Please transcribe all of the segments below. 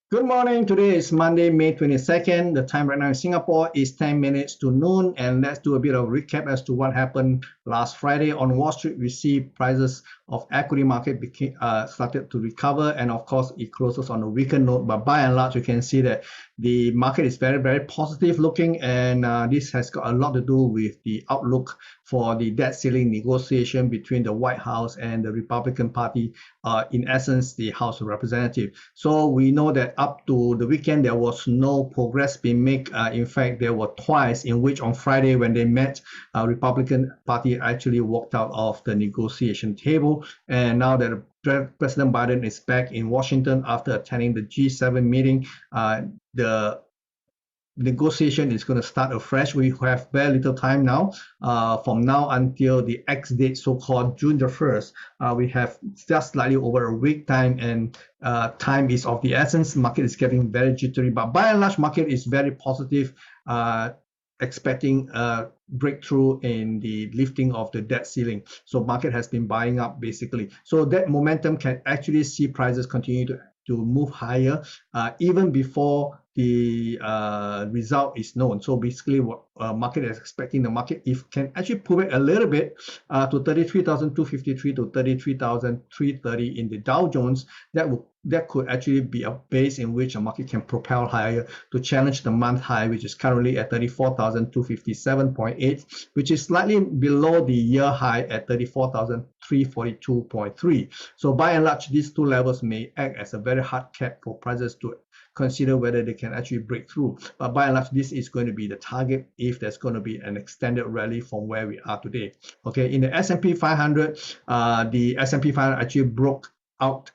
Good morning. Today is Monday, May 22nd. The time right now in Singapore is 10 minutes to noon. And let's do a bit of recap as to what happened last Friday. On Wall Street, we see prices of equity market started to recover. And of course, it closes on a weaker note. But by and large, you can see that the market is very, very positive looking. And this has got a lot to do with the outlook for the debt ceiling negotiation between the White House and the Republican Party, in essence, the House of Representatives. So we know that up to the weekend, there was no progress being made. In fact, there were twice in which on Friday when they met, Republican Party actually walked out of the negotiation table. And now that President Biden is back in Washington after attending the G7 meeting, the negotiation is going to start afresh. We have very little time now. From now until the X date, so-called June the 1st, we have just slightly over a week time, and time is of the essence. Market is getting very jittery, but by and large, market is very positive, expecting a breakthrough in the lifting of the debt ceiling. So market has been buying up basically. So that momentum can actually see prices continue to move higher, even before the result is known. So basically what market is expecting, the market if can actually pull back a little bit to 33,253 to 33,330 in the Dow Jones, that could actually be a base in which a market can propel higher to challenge the month high, which is currently at 34,257.8, which is slightly below the year high at 34,342.3. So by and large, these two levels may act as a very hard cap for prices to consider whether they can actually break through. But by and large, this is going to be the target if there's going to be an extended rally from where we are today. Okay, in the S&P 500, the S&P 500 actually broke out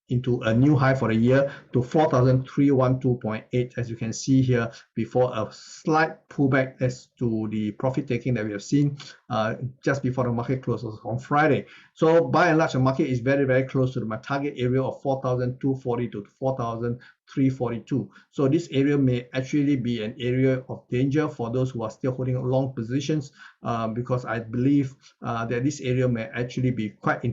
into a new high for the year to 4,312.8, as you can see here, before a slight pullback as to the profit taking that we have seen just before the market closes on Friday. So by and large, the market is very, very close to my target area of 4,240 to 4,342. So this area may actually be an area of danger for those who are still holding long positions, because I believe that this area may actually be quite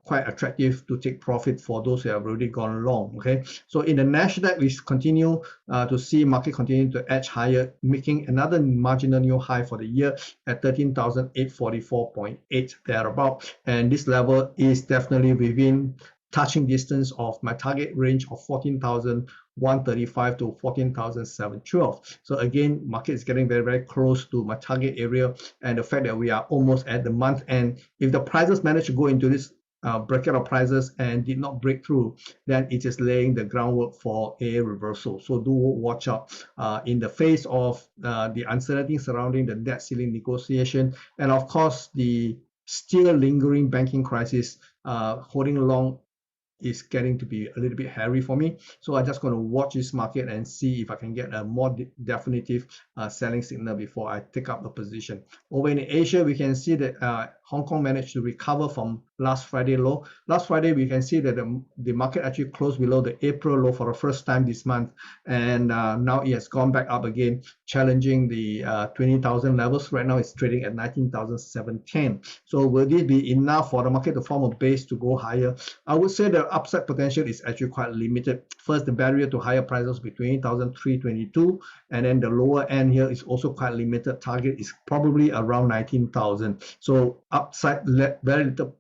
attractive to take profit for those who have already gone long. Okay, so in the Nasdaq, we continue to see market continue to edge higher, making another marginal new high for the year at 13,844.8 thereabout, and this level is definitely within touching distance of my target range of 14,135 to 14,712. So again, market is getting very, very close to my target area, and the fact that we are almost at the month end, if the prices manage to go into this bracket of prices and did not break through, then it is laying the groundwork for a reversal. So do watch out in the face of the uncertainty surrounding the debt ceiling negotiation, and of course the still lingering banking crisis. Holding long is getting to be a little bit hairy for me. So I'm just going to watch this market and see if I can get a more definitive selling signal before I take up a position. Over in Asia, we can see that Hong Kong managed to recover from last Friday low. Last Friday, we can see that the market actually closed below the April low for the first time this month. And now it has gone back up again, challenging the 20,000 levels. Right now, it's trading at 19,710. So will this be enough for the market to form a base to go higher? I would say the upside potential is actually quite limited. First, the barrier to higher prices between 8,322, and then the lower end here is also quite limited. Target is probably around 19,000. So upside, very little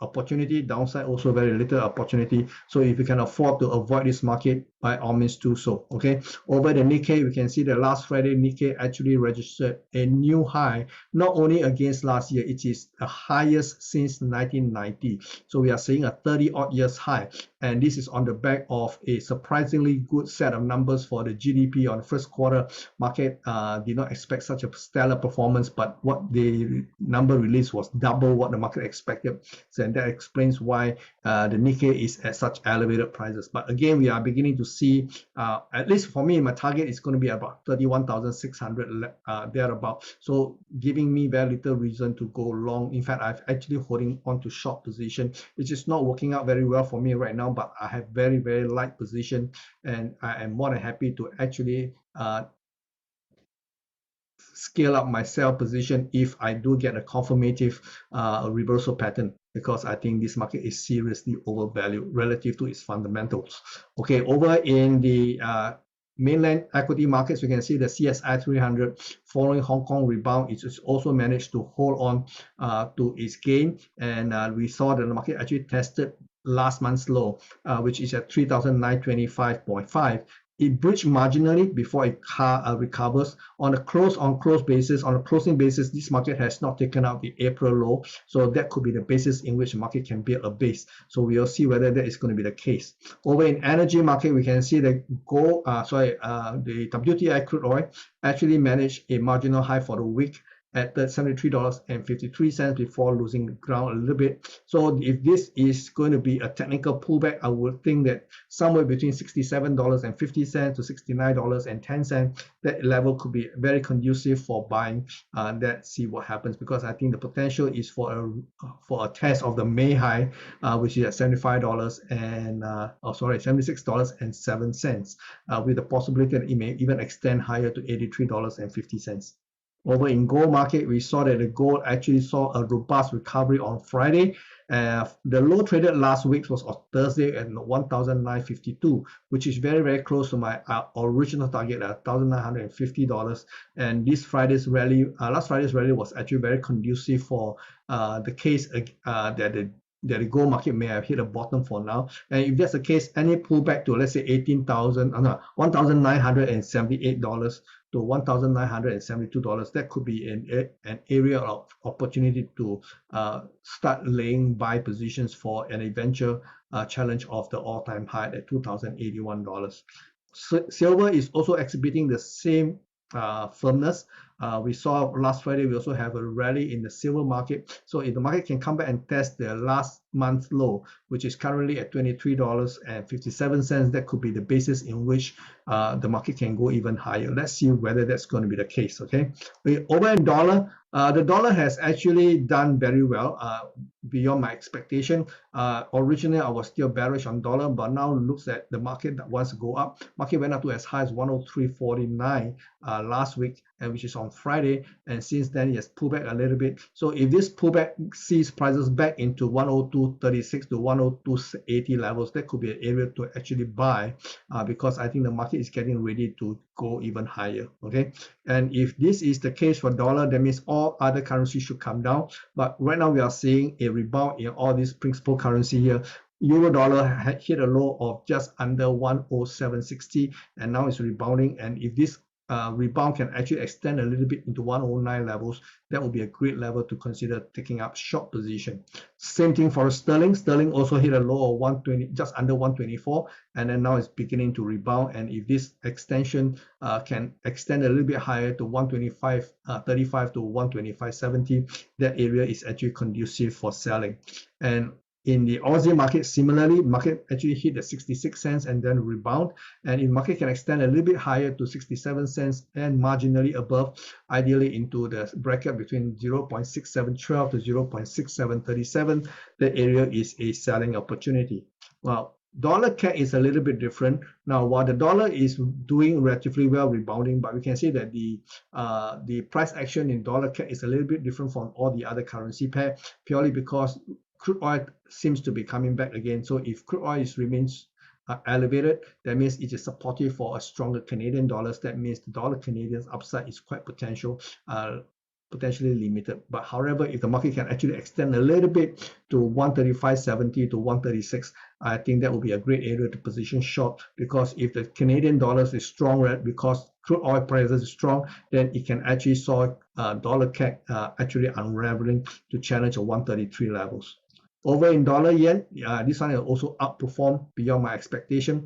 opportunity, downside also very little opportunity. So if you can afford to avoid this market, by all means do so. Okay, over the Nikkei, we can see that last Friday Nikkei actually registered a new high, not only against last year, it is the highest since 1990. So we are seeing a 30-odd years high, and this is on the back of a surprisingly good set of numbers for the GDP on the first quarter. Market did not expect such a stellar performance, but what the number released was double what the market expected. So and that explains why the Nikkei is at such elevated prices. But again, we are beginning to see, at least for me, my target is going to be about 31,600 thereabout. So giving me very little reason to go long. In fact, I'm actually holding on to short position, which is not working out very well for me right now, but I have very, very light position, and I am more than happy to actually scale up my sell position if I do get a confirmative reversal pattern. because I think this market is seriously overvalued relative to its fundamentals. Okay, over in the mainland equity markets, we can see the CSI 300 following Hong Kong rebound. It's also managed to hold on to its gain, and we saw that the market actually tested last month's low, which is at 3,925.5. It breached marginally before it recovers. On a closing basis, this market has not taken out the April low, so that could be the basis in which the market can build a base. So we'll see whether that is going to be the case. Over in energy market, we can see the the WTI crude oil actually managed a marginal high for the week at $73.53 before losing ground a little bit. So if this is going to be a technical pullback, I would think that somewhere between $67.50 to $69.10, that level could be very conducive for buying. Let's see what happens, because I think the potential is for a test of the May high, which is at $76.07, with the possibility that it may even extend higher to $83.50. Over in gold market, we saw that the gold actually saw a robust recovery on Friday. The low traded last week was on Thursday at 1,952, which is very, very close to my original target at $1,950. And this Friday's rally, last Friday's rally was actually very conducive for the case that the gold market may have hit a bottom for now. And if that's the case, any pullback to, let's say, $1,978 to $1,972, that could be an area of opportunity to start laying buy positions for an eventual challenge of the all-time high at $2,081. Silver is also exhibiting the same firmness. We saw last Friday, we also have a rally in the silver market. So if the market can come back and test the last month's low, which is currently at $23.57, that could be the basis in which the market can go even higher. Let's see whether that's going to be the case. Okay, over in dollar, the dollar has actually done very well, beyond my expectation. Originally, I was still bearish on dollar, but now looks at the market that wants to go up. Market went up to as high as 103.49 last week, and which is on Friday, and since then it has pulled back a little bit. So if this pullback sees prices back into 102.36 to 102.80 levels, that could be an area to actually buy, because I think the market is getting ready to go even higher. Okay, and if this is the case for dollar, that means all other currencies should come down. But right now we are seeing a rebound in all these principal currency here. Euro dollar had hit a low of just under 107.60, and now it's rebounding. And if this rebound can actually extend a little bit into 109 levels, that would be a great level to consider taking up short position. Same thing for sterling. Sterling also hit a low of 120, just under 124, and then now it's beginning to rebound. And if this extension can extend a little bit higher to 125.35 to 125.70, that area is actually conducive for selling. And in the Aussie market, similarly, market actually hit the 66 cents and then rebound. And if market can extend a little bit higher to 67 cents and marginally above, ideally into the bracket between 0.6712 to 0.6737, the area is a selling opportunity. Well, dollar CAD is a little bit different. Now, while the dollar is doing relatively well, rebounding, but we can see that the price action in dollar CAD is a little bit different from all the other currency pair, purely because crude oil seems to be coming back again. So if crude oil remains elevated, that means it is supportive for a stronger Canadian dollars. That means the dollar Canadian's upside is quite potentially limited. But however, if the market can actually extend a little bit to 135.70 to 136, I think that will be a great area to position short, because if the Canadian dollars is strong, because crude oil prices is strong, then it can actually saw dollar CAD actually unraveling to challenge the 133 levels. Over in dollar yen, this one will also outperform beyond my expectation.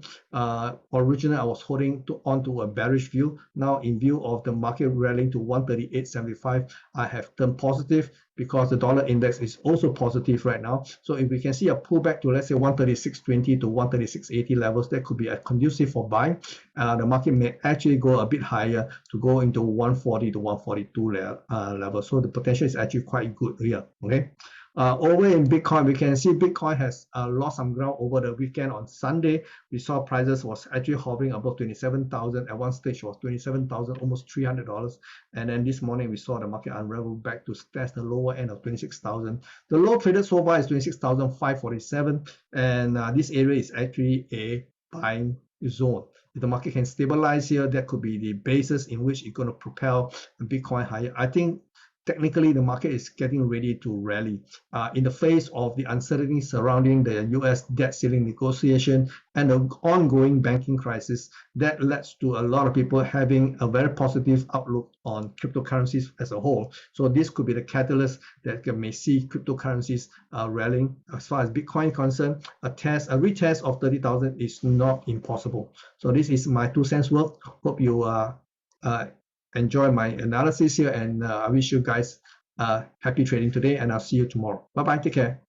Originally, I was holding on to a bearish view. Now, in view of the market rallying to 138.75, I have turned positive, because the dollar index is also positive right now. So if we can see a pullback to, let's say, 136.20 to 136.80 levels, that could be a conducive for buying. The market may actually go a bit higher to go into 140 to 142 level. So the potential is actually quite good here. Okay. Over in Bitcoin, we can see Bitcoin has lost some ground over the weekend. On Sunday, we saw prices was actually hovering above 27,000. At one stage, was 27,000, almost $300. And then this morning, we saw the market unravel back to test the lower end of 26,000. The low traded so far is 26,547, and this area is actually a buying zone. If the market can stabilize here, that could be the basis in which it's going to propel Bitcoin higher. I think technically the market is getting ready to rally in the face of the uncertainty surrounding the US debt ceiling negotiation and the ongoing banking crisis. That leads to a lot of people having a very positive outlook on cryptocurrencies as a whole. So this could be the catalyst that may see cryptocurrencies rallying. As far as Bitcoin is concerned, a retest of 30,000 is not impossible. So this is my 2 cents worth. Hope you enjoy my analysis here, and I wish you guys happy trading today, and I'll see you tomorrow. Bye bye, take care.